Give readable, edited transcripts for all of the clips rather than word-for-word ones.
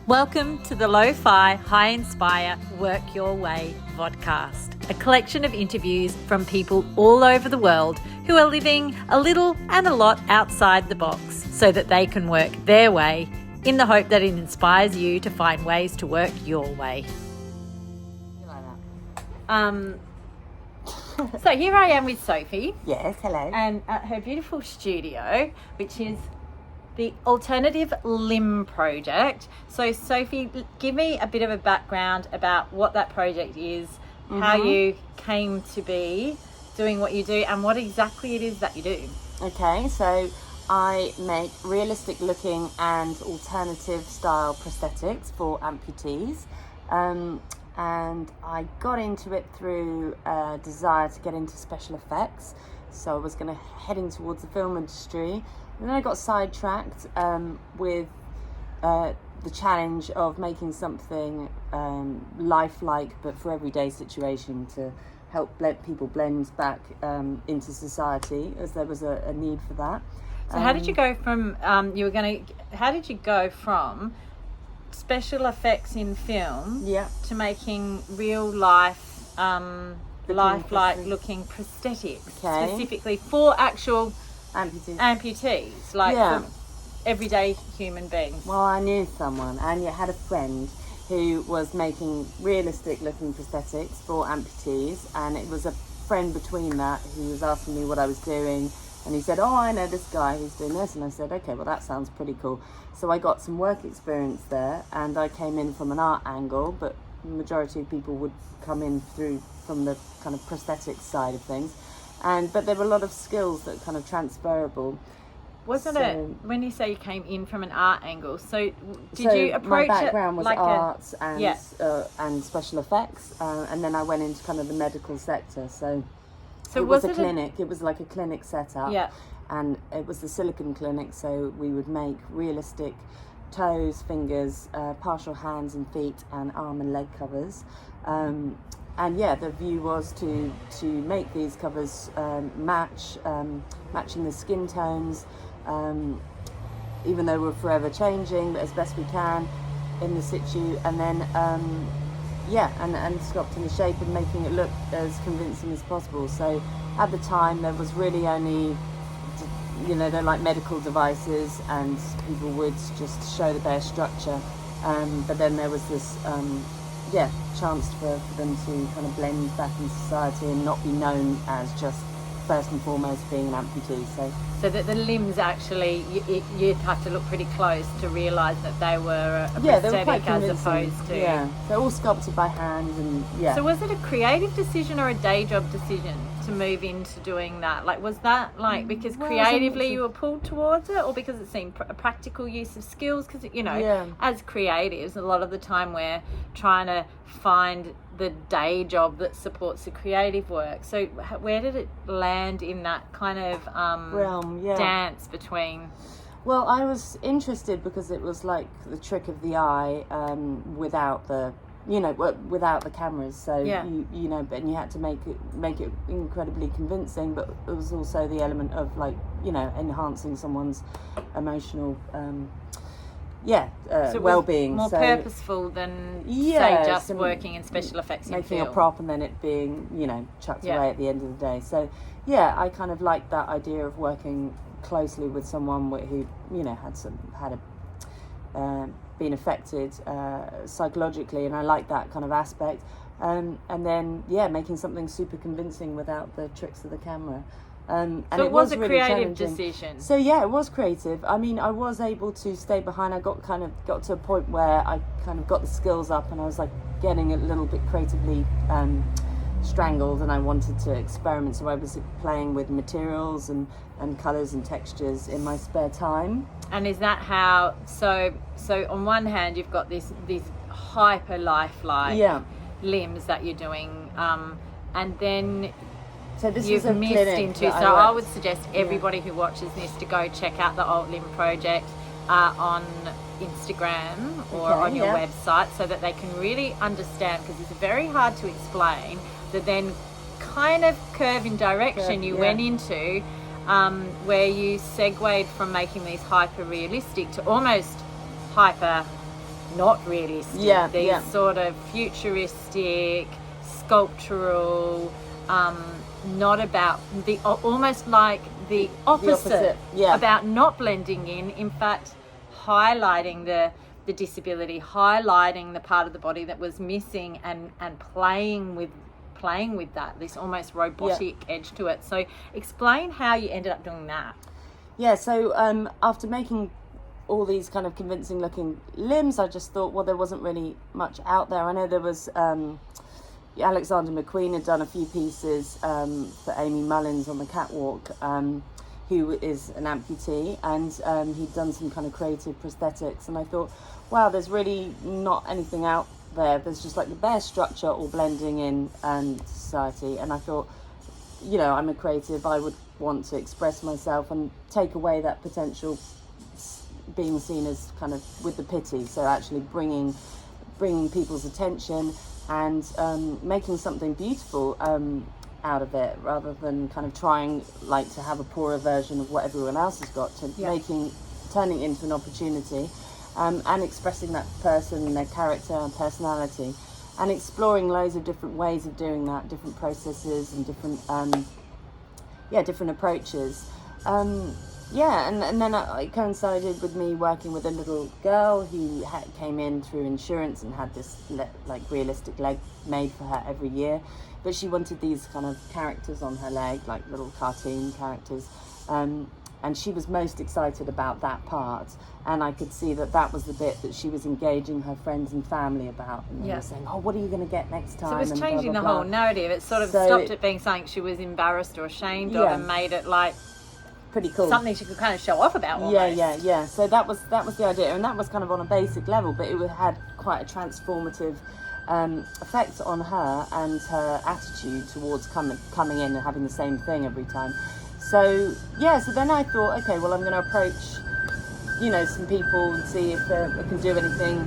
Welcome to the Lo-Fi High Inspire Work Your Way podcast, a collection of interviews from people all over the world who are living a little and a lot outside the box so that they can work their way in the hope that it inspires you to find ways to work your way. So here I am with Sophie. Yes, hello. And at her beautiful studio, which is the Alternative Limb Project. So Sophie, give me a bit of a background about what that project is, how you came to be doing what you do, and what exactly it is that you do. Okay, so I make realistic looking and alternative style prosthetics for amputees. And I got into it through a desire to get into special effects. So I was heading towards the film industry. And then I got sidetracked with the challenge of making something lifelike, but for everyday situation, to help people blend back into society, as there was a need for that. So how did you go from how did you go from special effects in film to making real life lifelike looking prosthetics, specifically for actual amputees, like for everyday human beings? Well, I knew someone, and you had a friend who was making realistic looking prosthetics for amputees, and it was a friend between that who was asking me what I was doing, and he said, oh, I know this guy who's doing this, and I said, okay, well, that sounds pretty cool. So I got some work experience there, and I came in from an art angle, but the majority of people would come in from the kind of prosthetics side of things. But there were a lot of skills that are kind of transferable. When you say you came in from an art angle, so you approach it? My background was arts and special effects, and then I went into kind of the medical sector. So it was a clinic. It was like a clinic setup. Yeah. And it was the silicon clinic, so we would make realistic toes, fingers, partial hands and feet, and arm and leg covers. And the view was to make these covers matching the skin tones, even though we're forever changing, but as best we can in the situ, and then and sculpting the shape and making it look as convincing as possible. So at the time there was really only, they're like medical devices, and people would just show the bare structure, but then there was this chance for them to kind of blend back in society and not be known as just first and foremost being an amputee. So that the limbs actually, you'd have to look pretty close to realise that they were a prosthetic as opposed to... Yeah, they're all sculpted by hand and So was it a creative decision or a day job decision to move into doing that? Like, was that because creatively you were pulled towards it, or because it seemed a practical use of skills? Because, as creatives, a lot of the time we're trying to find the day job that supports the creative work. So where did it land in that kind of realm, dance between? Well, I was interested because it was like the trick of the eye, without the without the cameras. So and you had to make it incredibly convincing, but it was also the element of enhancing someone's emotional so well-being, more purposeful than say just working in special effects, making a prop and then it being chucked away at the end of the day. So I kind of liked that idea of working closely with someone who been affected psychologically, and I liked that kind of aspect, and then making something super convincing without the tricks of the camera. So it was a really creative decision. So it was creative. I mean, I was able to stay behind. I got to a point where I kind of got the skills up, and I was like getting a little bit creatively strangled, and I wanted to experiment. So I was playing with materials and colours and textures in my spare time. And is that how? So on one hand, you've got these hyper lifelike limbs that you're doing, and then. So this you've is a missed into. So I would suggest everybody who watches this to go check out the Alt Limb Project on Instagram or on your website, so that they can really understand, because it's very hard to explain the then kind of curve in direction you went into, where you segued from making these hyper realistic to almost hyper not realistic. These sort of futuristic, sculptural, not about the, almost like the opposite. About not blending in fact highlighting the disability, highlighting the part of the body that was missing, and playing with that, this almost robotic edge to it. So explain how you ended up doing that. So after making all these kind of convincing looking limbs, I just thought, well, there wasn't really much out there. I know there was Alexander McQueen had done a few pieces for Amy Mullins on the catwalk, who is an amputee, and he'd done some kind of creative prosthetics, and I thought, wow, there's really not anything out there. There's just like the bare structure all blending in society, and I thought, I'm a creative, I would want to express myself and take away that potential being seen as kind of with the pity, so actually bringing people's attention and making something beautiful out of it, rather than kind of trying like to have a poorer version of what everyone else has got, to turning it into an opportunity, and expressing that person and their character and personality, and exploring loads of different ways of doing that, different processes and different different approaches. And then it coincided with me working with a little girl who came in through insurance and had this like realistic leg made for her every year, but she wanted these kind of characters on her leg, like little cartoon characters, and she was most excited about that part, and I could see that was the bit that she was engaging her friends and family about, and they were saying, oh, what are you going to get next time? So it was changing blah, blah, the whole narrative. It sort of stopped it being something she was embarrassed or ashamed of, and made it like pretty cool, something she could kind of show off about almost. So that was the idea, and that was kind of on a basic level, but it had quite a transformative effect on her and her attitude towards coming in and having the same thing every time. So then I thought, okay, well, I'm going to approach some people and see if I can do anything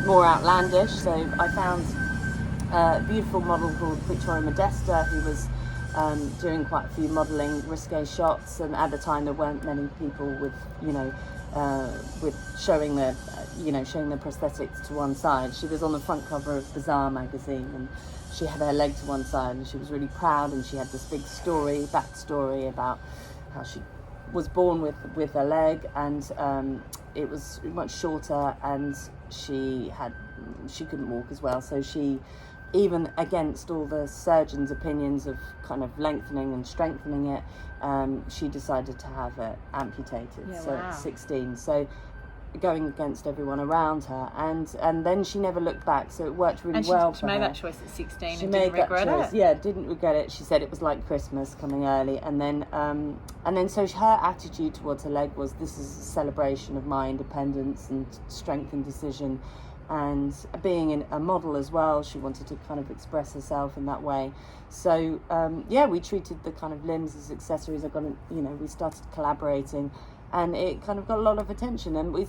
more outlandish. So I found a beautiful model called Victoria Modesta, who was doing quite a few modelling risque shots, and at the time there weren't many people with with showing their prosthetics to one side. She was on the front cover of Bazaar magazine, and she had her leg to one side, and she was really proud, and she had this big backstory about how she was born with a leg, and it was much shorter, and she couldn't walk as well, so she, even against all the surgeons' opinions of kind of lengthening and strengthening it, she decided to have it amputated. At 16, so going against everyone around her, and then she never looked back, so it worked really well for her. She made that choice at 16 and didn't regret it? Didn't regret it. She said it was like Christmas coming early, and then so her attitude towards her leg was, this is a celebration of my independence and strength and decision, and being a model as well, she wanted to kind of express herself in that way. So we treated the kind of limbs as accessories. We started collaborating, and it kind of got a lot of attention, and we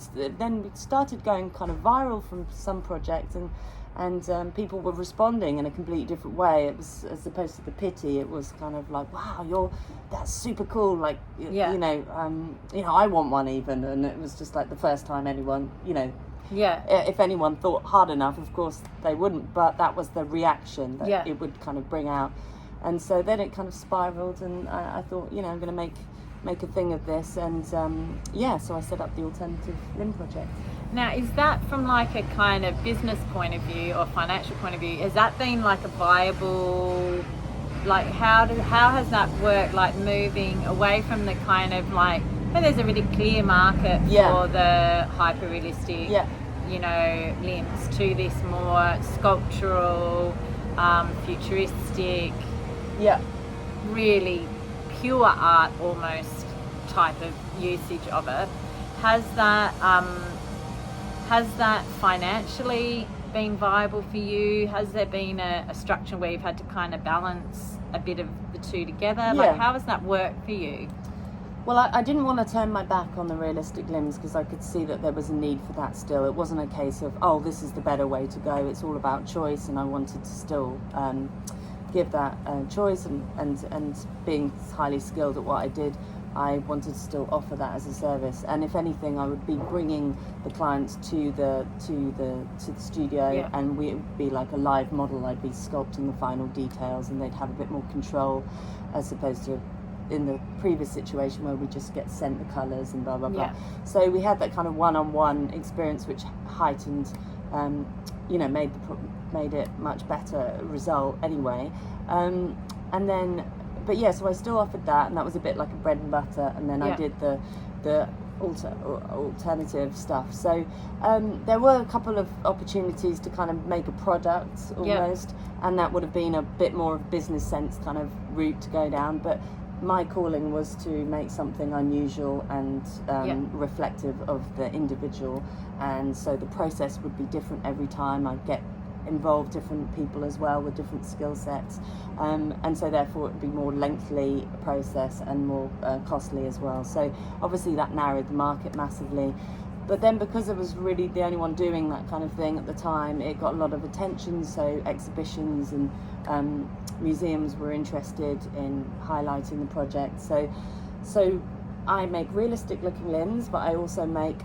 started going kind of viral from some projects, and people were responding in a completely different way. It was, as opposed to the pity, it was kind of like, wow, that's super cool, like I want one even, and it was just like the first time anyone, if anyone thought hard enough, of course they wouldn't, but that was the reaction that it would kind of bring out. And so then it kind of spiraled, and I thought, I'm going to make a thing of this, and so I set up the Alternative Limb Project. Now, is that from like a kind of business point of view or financial point of view, has that been like a viable, like how has that worked, like moving away from the kind of like, there's a really clear market for the hyper-realistic limbs, to this more sculptural, futuristic, really pure art almost type of usage of it. Has that financially been viable for you? Has there been a structure where you've had to kind of balance a bit of the two together? Like, how has that worked for you? Well, I didn't want to turn my back on the realistic limbs, because I could see that there was a need for that still. It wasn't a case of, oh, this is the better way to go. It's all about choice, and I wanted to still give that choice, and being highly skilled at what I did, I wanted to still offer that as a service, and if anything, I would be bringing the clients to the studio, and we would be like a live model. I'd be sculpting the final details, and they'd have a bit more control, as opposed to in the previous situation where we just get sent the colours and blah blah blah. So we had that kind of one-on-one experience, which heightened, made it much better result anyway. And then, but yeah, so I still offered that, and that was a bit like a bread and butter. And then I did the alternative stuff. So there were a couple of opportunities to kind of make a product almost, and that would have been a bit more of business sense kind of route to go down. But my calling was to make something unusual and reflective of the individual, and so the process would be different every time. I'd get involved different people as well with different skill sets, and so therefore it would be more lengthy process and more costly as well. So obviously that narrowed the market massively. But then, because I was really the only one doing that kind of thing at the time, it got a lot of attention. So exhibitions and museums were interested in highlighting the project. So I make realistic looking limbs, but I also make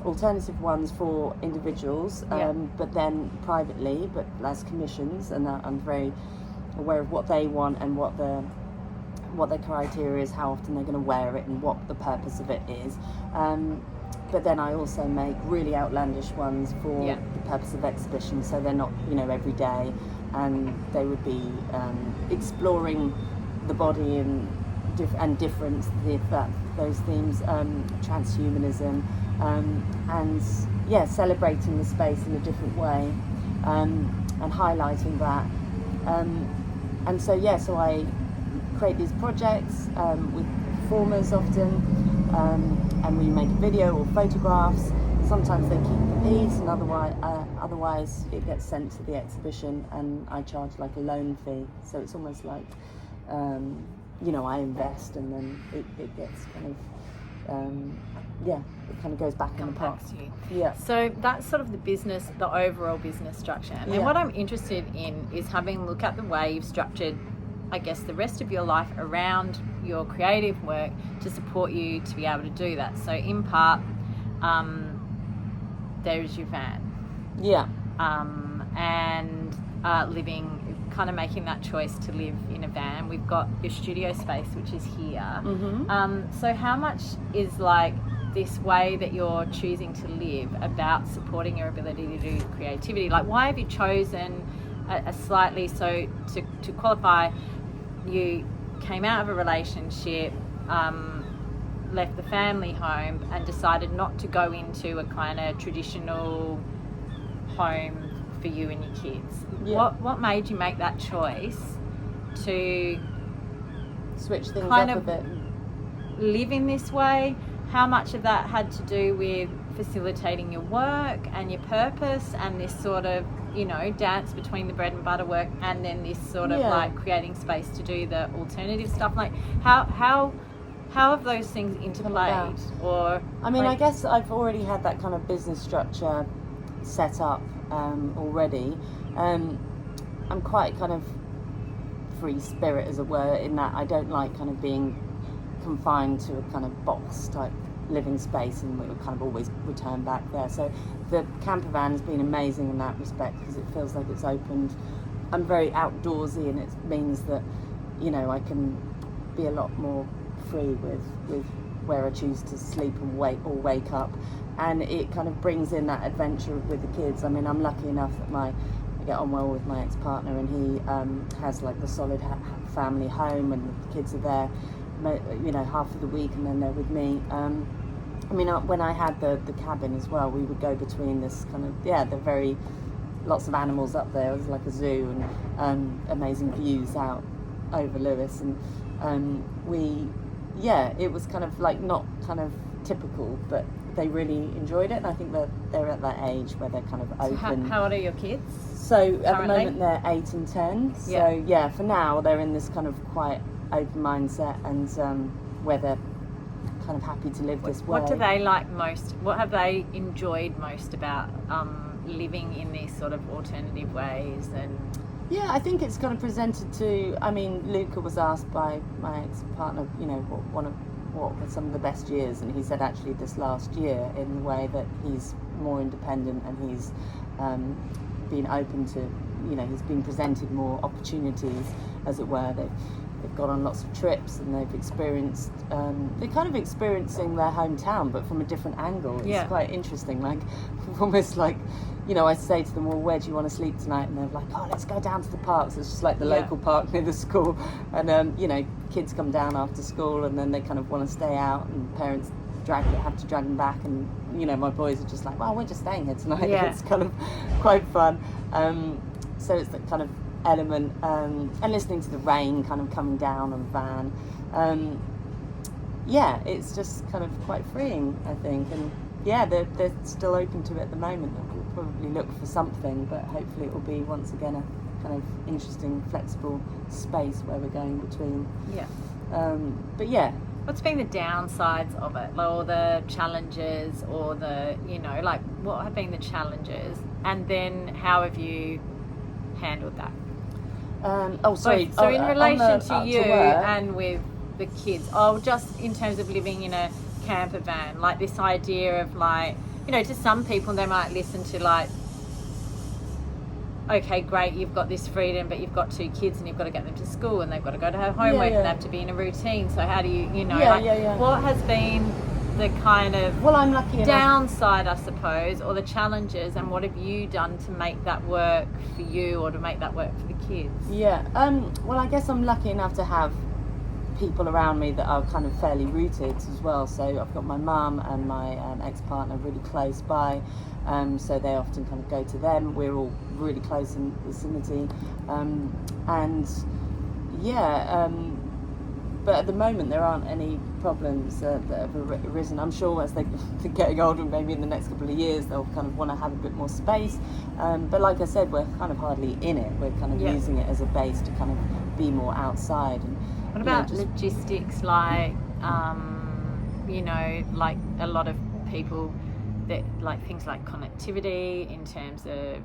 alternative ones for individuals, but then privately, but as commissions, and I'm very aware of what they want and what their criteria is, how often they're going to wear it, and what the purpose of it is. But then I also make really outlandish ones for the purpose of exhibition, so they're not, every day, and they would be exploring the body and difference, those themes, transhumanism, and celebrating the space in a different way, and highlighting that, and so I create these projects with performers often. And we make a video or photographs. Sometimes they keep the piece, and otherwise it gets sent to the exhibition, and I charge like a loan fee. So it's almost like, I invest, and then it gets kind of, it kind of goes back in the pot. Yeah. So that's sort of the overall business structure. And then what I'm interested in is having a look at the way you've structured, I guess, the rest of your life around your creative work to support you to be able to do that. So in part, there's your van. Yeah. And kind of making that choice to live in a van. We've got your studio space, which is here. Mm-hmm. So how much is like this way that you're choosing to live about supporting your ability to do creativity? Like, why have you chosen a slightly, so to qualify, you came out of a relationship, left the family home, and decided not to go into a kind of traditional home for you and your kids. What made you make that choice to switch things kind up of a bit, live in this way? How much of that had to do with facilitating your work and your purpose, and this sort of, dance between the bread and butter work and then this sort of like creating space to do the alternative stuff? Like how have those things interplayed? Or I guess I've already had that kind of business structure set up already. I'm quite kind of free spirit, as it were, in that I don't like kind of being confined to a kind of box type living space, and we would kind of always return back there. So the camper van has been amazing in that respect, because it feels like it's opened. I'm very outdoorsy, and it means that I can be a lot more free with where I choose to sleep and wake up, and it kind of brings in that adventure with the kids. I mean, I'm lucky enough that I get on well with my ex-partner, and he has like the solid family home, and the kids are there half of the week, and then they're with me. When I had the cabin as well, we would go between this kind of the very lots of animals up there. It was like a zoo, and amazing views out over Lewes, and it was kind of like not kind of typical, but they really enjoyed it, and I think that they're at that age where they're kind of open. So how old are your kids? So at the moment they're 8 and 10. So for now they're in this kind of quite open mindset, and where they're kind of happy to live this way. What do they like most? What have they enjoyed most about living in these sort of alternative ways? And I think it's kind of presented to. Luca was asked by my ex-partner, what were some of the best years, and he said actually this last year, in the way that he's more independent and he's been open to, he's been presented more opportunities, as it were. They've gone on lots of trips, and they've experienced, they're kind of experiencing their hometown, but from a different angle. It's quite interesting, like almost like, I say to them, well, where do you want to sleep tonight? And they're like, oh, let's go down to the park. So it's just like the local park near the school. And, kids come down after school, and then they kind of want to stay out, and parents have to drag them back. And, my boys are just like, well, we're just staying here tonight. Yeah. It's kind of quite fun. So it's that kind of element, and listening to the rain kind of coming down on the van. It's just kind of quite freeing, I think. And they're still open to it at the moment. We'll probably look for something, but hopefully it will be once again a kind of interesting, flexible space where we're going between. What's been the downsides of it, or the challenges, or the what have been the challenges, and then how have you handled that? So in relation to you and with the kids, just in terms of living in a camper van, like this idea of to some people they might listen to okay, great, you've got this freedom, but you've got 2 kids and you've got to get them to school and they've got to go to her homework and they have to be in a routine. So how do you, what has been the kind of I'm lucky downside, I suppose, or the challenges, and what have you done to make that work for you or to make that work for the kids? I guess I'm lucky enough to have people around me that are kind of fairly rooted as well. So I've got my mum and my ex-partner really close by, so they often kind of go to them. We're all really close in vicinity, but at the moment there aren't any problems that have arisen. I'm sure as they're getting older, maybe in the next couple of years, they'll kind of want to have a bit more space. But like I said, we're kind of hardly in it. We're kind of using it as a base to kind of be more outside. And what about logistics, like a lot of people that like things like connectivity in terms of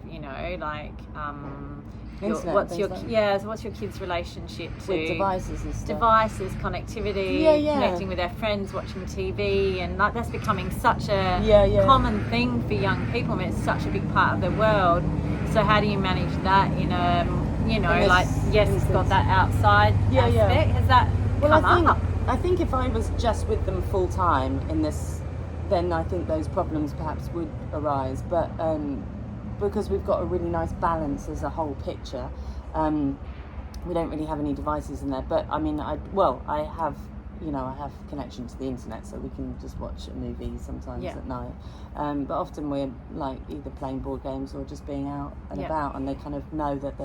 what's your kids' relationship to with devices and stuff? Devices, connectivity, connecting with their friends, watching TV, and that's becoming such a common thing for young people. I mean, it's such a big part of the world. So how do you manage that in a it's got that outside aspect? Has that come up? I think if I was just with them full time in this, then I think those problems perhaps would arise. But because we've got a really nice balance as a whole picture, we don't really have any devices in there. But I mean, I have connection to the internet, so we can just watch a movie sometimes at night. But often we're either playing board games or just being out and about, and they kind of know that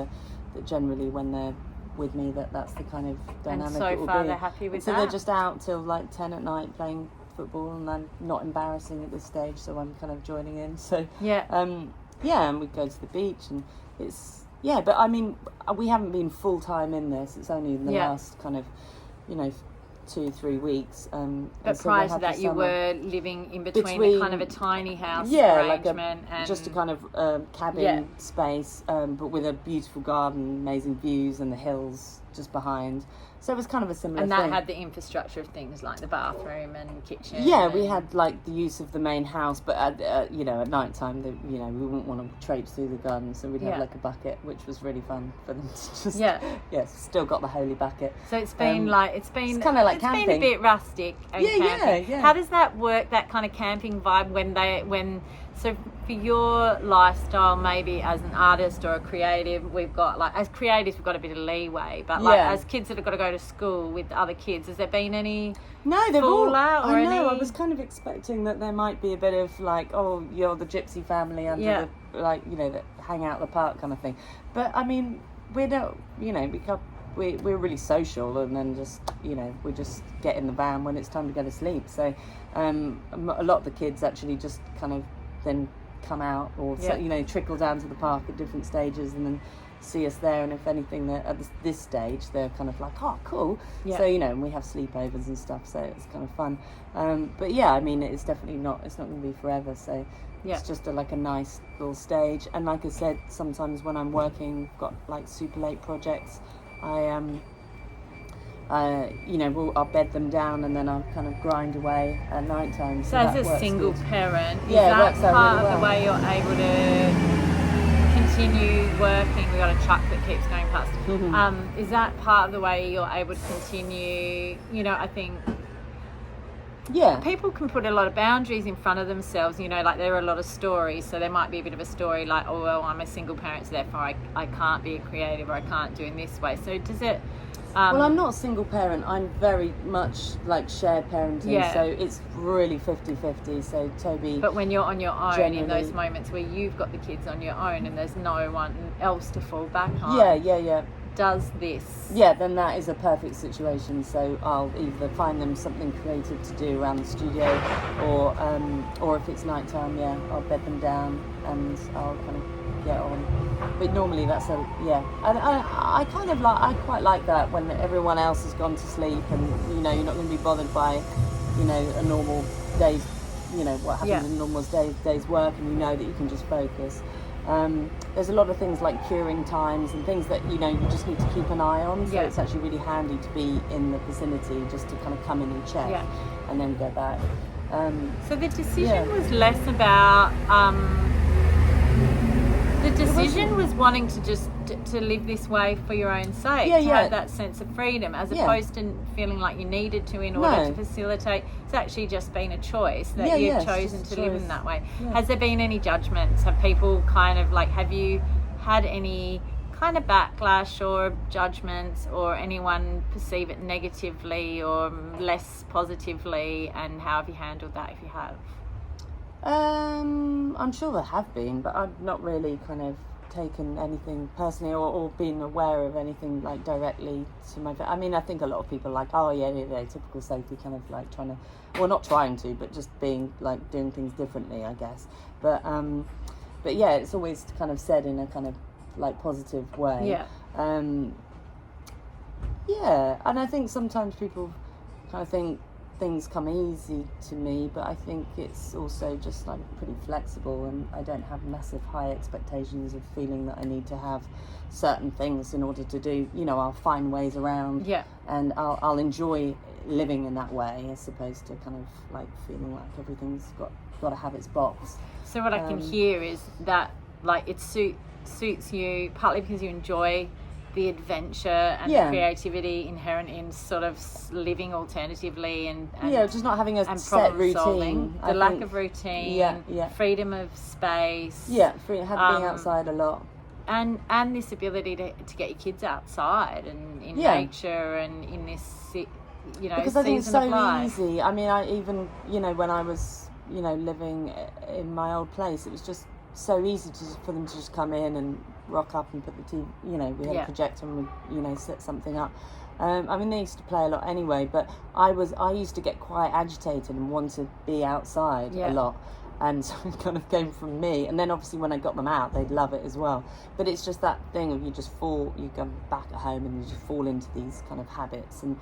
generally when they're with me that's the kind of dynamic. And so it will far be. They're happy with so that. They're just out till 10 at night playing football, and I'm not embarrassing at this stage, so I'm kind of joining in. So and we go to the beach, and it's but I mean, we haven't been full time in this. It's only in the last kind of 2-3 weeks. But prior to that, you were living in between kind of a tiny house arrangement, and just a kind of cabin space, but with a beautiful garden, amazing views, and the hills just behind. So it was kind of a similar thing. And that had the infrastructure of things like the bathroom and kitchen. Yeah, we had the use of the main house, but at night time, we wouldn't want to traipse through the garden, so we'd have a bucket, which was really fun for them to just still got the holy bucket. So it's been it's kind of like camping. It's been a bit rustic and camping. Yeah. How does that work, that kind of camping vibe, so for your lifestyle, maybe as an artist or a creative, we've got as creatives we've got a bit of leeway, but as kids that have got to go to school with other kids, has there been any fallout? I was kind of expecting that there might be a bit of you're the gypsy family under the that hang out at the park kind of thing. But I mean, we don't, we're really social, and then just we just get in the van when it's time to go to sleep. So a lot of the kids actually just kind of then come out or trickle down to the park at different stages and then see us there, and if anything, at this stage they're kind of like, oh cool, so and we have sleepovers and stuff, so it's kind of fun. But I mean, it's definitely not going to be forever, so it's just a nice little stage. And like I said, sometimes when I'm working, got super late projects, I'll bed them down and then I'll kind of grind away at night time. So as a single parent, is it that works out part really of the way you're able to continue working? We got a truck that keeps going past. Is that part of the way you're able to continue? I think people can put a lot of boundaries in front of themselves. Like there are a lot of stories, so there might be a bit of a story like, oh well, I'm a single parent, so therefore I can't be a creative, or I can't do in this way. So does it? Well, I'm not a single parent. I'm very much like shared parenting, so it's really 50-50. So Toby... But when you're on your own, in those moments where you've got the kids on your own and there's no one else to fall back on... Yeah. Does this... Yeah, then that is a perfect situation. So I'll either find them something creative to do around the studio, or if it's nighttime, I'll bed them down and I'll kind of get on. But normally that's and I quite like that when everyone else has gone to sleep and you're not going to be bothered by a normal day's what happens in a normal day's work, and that you can just focus. There's a lot of things like curing times and things that you just need to keep an eye on, so it's actually really handy to be in the vicinity just to kind of come in and check and then go back. So the decision was less about the decision was wanting to just to live this way for your own sake, to have that sense of freedom, as opposed to feeling like you needed to in order to facilitate. It's actually just been a choice that you've chosen to live in that way. Has there been any judgments? Have people kind of have you had any kind of backlash or judgments, or anyone perceive it negatively or less positively, and how have you handled that if you have? I'm sure there have been, but I've not really kind of taken anything personally or been aware of anything like directly to my... I mean, I think a lot of people are like, oh yeah, typical Sophie, kind of like trying to, well, not trying to, but just being like doing things differently, I guess. But yeah, it's always kind of said in a kind of like positive way. And I think sometimes people kind of think things come easy to me, but I think it's also just like pretty flexible, and I don't have massive high expectations of feeling that I need to have certain things in order to do, I'll find ways around, and I'll enjoy living in that way, as opposed to kind of like feeling like everything's got to have its box. So what I can hear is that like it suits you partly because you enjoy the adventure and the creativity inherent in sort of living alternatively and just not having a set routine. The lack of routine, freedom of space, being outside a lot, and this ability to get your kids outside and in nature and in this because I think it's so easy. I mean, I even when I was living in my old place, it was just so easy for them to just come in and rock up and put the TV, we had a projector and we, set something up. I mean, they used to play a lot anyway, but I used to get quite agitated and want to be outside a lot. And so it kind of came from me. And then obviously when I got them out, they'd love it as well. But it's just that thing of you go back at home and you just fall into these kind of habits. And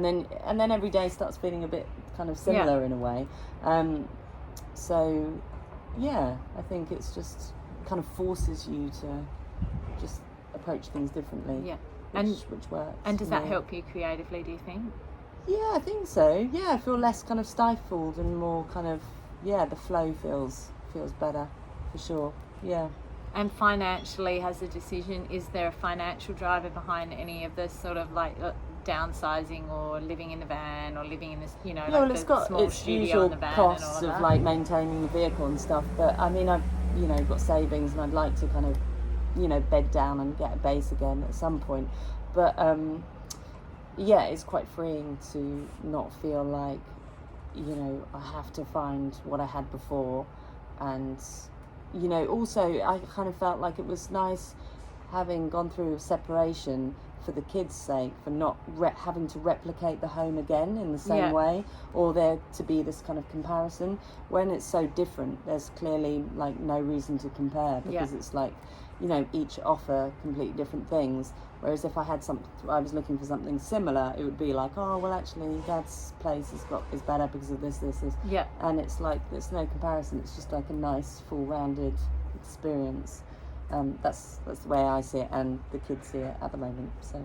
then every day starts feeling a bit kind of similar in a way. So, I think it's just kind of forces you to just approach things differently. Which works. And does that help you creatively, do you think? Yeah, I think so. Yeah, I feel less kind of stifled and more kind of, the flow feels better, for sure. Yeah. And financially, is there a financial driver behind any of this sort of like downsizing or living in the van or living in this, well, it's got its usual costs of like maintaining the vehicle and stuff, but I mean, I've got savings and I'd like to kind of bed down and get a base again at some point, but it's quite freeing to not feel like I have to find what I had before. And also I kind of felt like it was nice having gone through a separation for the kids' sake, for not having to replicate the home again in the same way, or there to be this kind of comparison. When it's so different, there's clearly like no reason to compare, because it's like each offer completely different things. Whereas if I was looking for something similar, it would be like, oh well, actually Dad's place is better because of this. And it's like there's no comparison. It's just like a nice full rounded experience. That's the way I see it, and the kids see it at the moment. So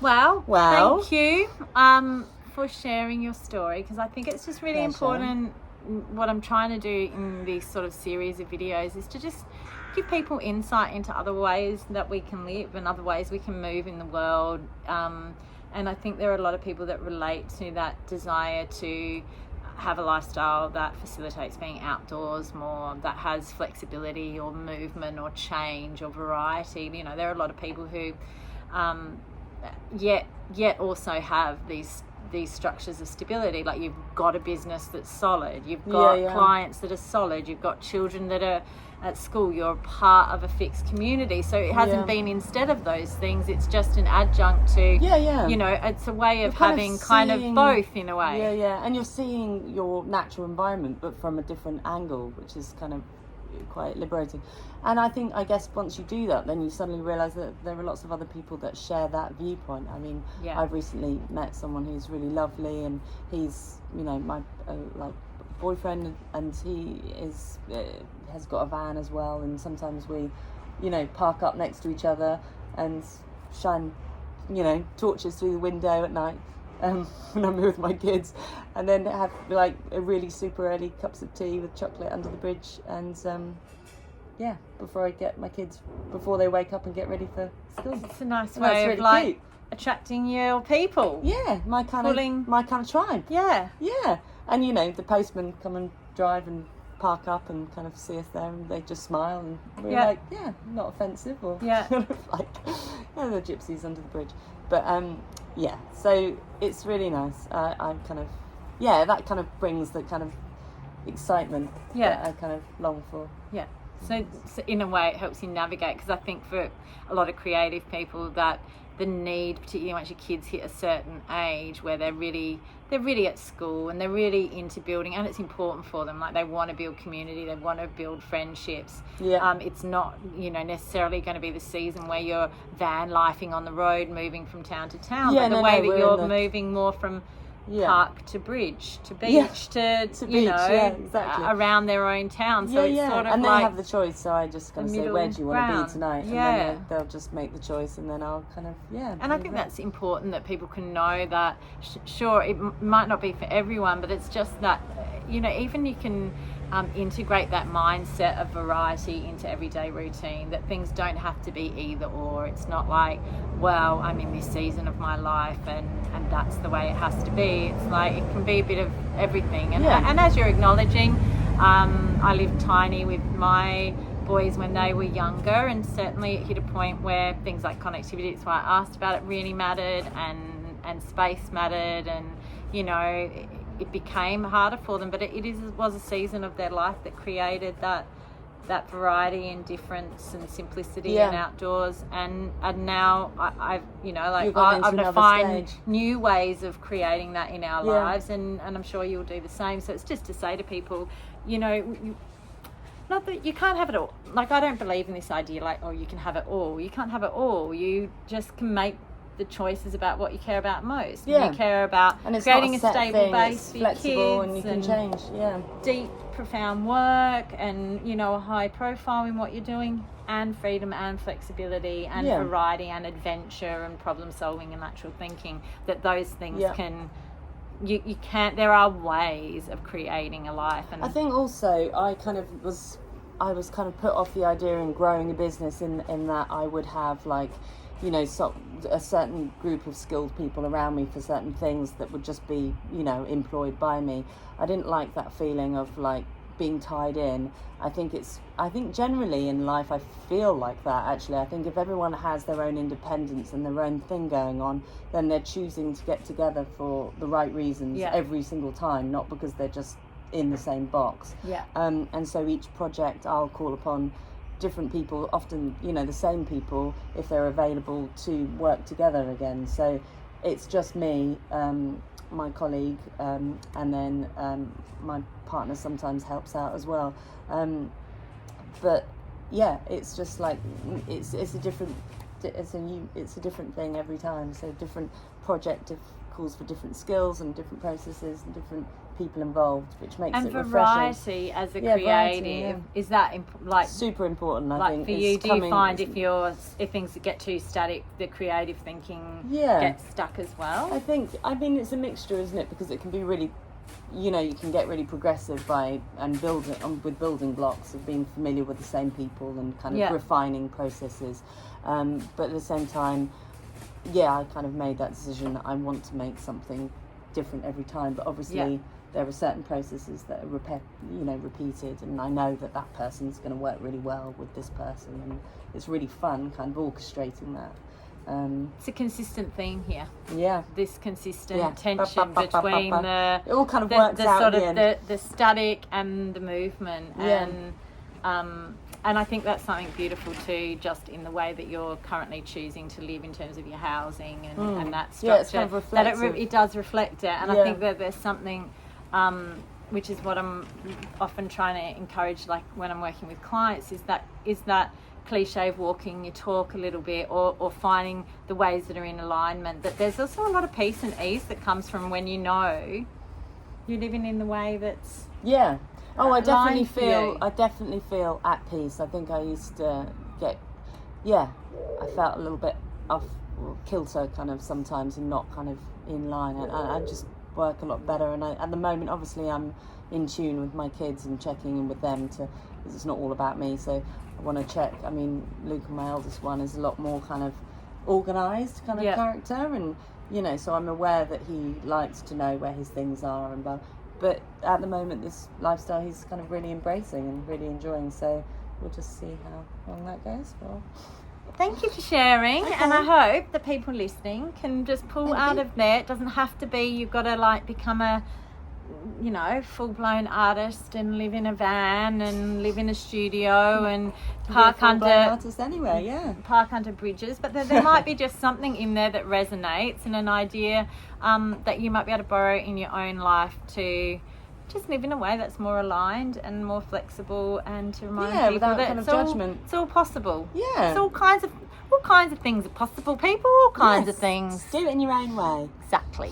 Well, thank you for sharing your story, because I think it's just really important. What I'm trying to do in this sort of series of videos is to just give people insight into other ways that we can live and other ways we can move in the world. And I think there are a lot of people that relate to that desire to have a lifestyle that facilitates being outdoors more, that has flexibility or movement or change or variety. You know, there are a lot of people who yet also have these structures of stability. Like, you've got a business that's solid, you've got clients that are solid, you've got children that are at school, you're part of a fixed community. So it hasn't been instead of those things, it's just an adjunct to you know, it's a way of having kind of both in a way. And you're seeing your natural environment but from a different angle, which is kind of quite liberating. And I guess once you do that, then you suddenly realize that there are lots of other people that share that viewpoint. I mean, I've recently met someone who's really lovely, and he's, you know, my like boyfriend, and he is has got a van as well, and sometimes we, you know, park up next to each other and shine, you know, torches through the window at night when I'm with my kids, and then have like a really super early cups of tea with chocolate under the bridge, and before I get my kids, before they wake up and get ready for school. It's a nice way of really like cute. Attracting your people. My kind of tribe. And you know, the postmen come and drive and park up and kind of see us there, and they just smile, and we're like, not offensive, or like, the gypsies under the bridge. But so it's really nice. I'm kind of that kind of brings the kind of excitement that I kind of long for. So in a way it helps you navigate, because I think for a lot of creative people that the need, particularly once your kids hit a certain age where they're really at school and they're really into building, and it's important for them, like they want to build community, they want to build friendships. It's not, you know, necessarily going to be the season where you're van lifing on the road, moving from town to town, but the way that you're moving more from park to bridge to beach to you know, exactly. Around their own town. So it's sort of, and they like have the choice, so I just kind of say, where do you want to be tonight? And then they'll just make the choice, and then I'll kind of and I think that's important, that people can know that sure, it might not be for everyone, but it's just that, you know, even you can integrate that mindset of variety into everyday routine, that things don't have to be either or. It's not like, well, I'm in this season of my life and that's the way it has to be. It's like, it can be a bit of everything. And as you're acknowledging, I lived tiny with my boys when they were younger, and certainly it hit a point where things like connectivity, that's why I asked about it, really mattered, and space mattered, and you know, it became harder for them, but it was a season of their life that created that variety and difference and simplicity and outdoors, and now I've you know, like I'm going to find new ways of creating that in our lives, and I'm sure you'll do the same. So it's just to say to people, you know, not that you can't have it all. Like, I don't believe in this idea like, oh, you can have it all. You can't have it all. You just can make the choices about what you care about most. You care about creating a stable base for your kids, and you can change. Deep, profound work, and you know, a high profile in what you're doing, and freedom and flexibility and variety and adventure and problem solving and lateral thinking. That those things can. You can't. There are ways of creating a life, and I think also I was kind of put off the idea in growing a business in that I would have, like, you know, a certain group of skilled people around me for certain things that would just be, you know, employed by me. I didn't like that feeling of like being tied in. I think generally in life I feel like that, actually. I think if everyone has their own independence and their own thing going on, then they're choosing to get together for the right reasons every single time, not because they're just in the same box. And so each project I'll call upon different people, often, you know, the same people, if they're available, to work together again. So it's just me, my colleague, and then my partner sometimes helps out as well. But it's just like it's a different thing every time. So different project calls for different skills and different processes and different people involved, which makes and it variety refreshing. as a variety, creative is that like super important. I like think for you, do you find if things get too static, the creative thinking gets stuck as well? I mean it's a mixture, isn't it? Because it can be really, you know, you can get really progressive with building blocks of being familiar with the same people and kind of refining processes, but at the same time, I kind of made that decision that I want to make something different every time, but obviously there are certain processes that are repeated, and I know that person's going to work really well with this person, and it's really fun kind of orchestrating that. It's a consistent theme here. Yeah. This consistent tension between it all kind of works out sort in of the static and the movement, and I think that's something beautiful too, just in the way that you're currently choosing to live in terms of your housing and that structure. It's kind of reflective. It does reflect it, and I think that there's something, which is what I'm often trying to encourage, like when I'm working with clients, is that cliche of walking your talk a little bit, or finding the ways that are in alignment. That there's also a lot of peace and ease that comes from when you know you're living in the way that's I definitely feel at peace. I think I used to get I felt a little bit off kilter kind of sometimes, and not kind of in line, and I just work a lot better. And at the moment, obviously, I'm in tune with my kids and checking in with them because it's not all about me, so I want to check. I mean, Luke, my eldest one, is a lot more kind of organised kind of character, and you know, so I'm aware that he likes to know where his things are, but at the moment, this lifestyle he's kind of really embracing and really enjoying, so we'll just see how long that goes for. Thank you for sharing, and I hope the people listening can just pull out of there. It doesn't have to be you've got to like become a full-blown artist and live in a van and live in a studio and park under artist anyway, park under bridges, but there might be just something in there that resonates, and an idea that you might be able to borrow in your own life to just live in a way that's more aligned and more flexible, and to remind people without that kind of judgment. It's all possible. It's all kinds of things are possible, people, all kinds of things. Do it in your own way. Exactly.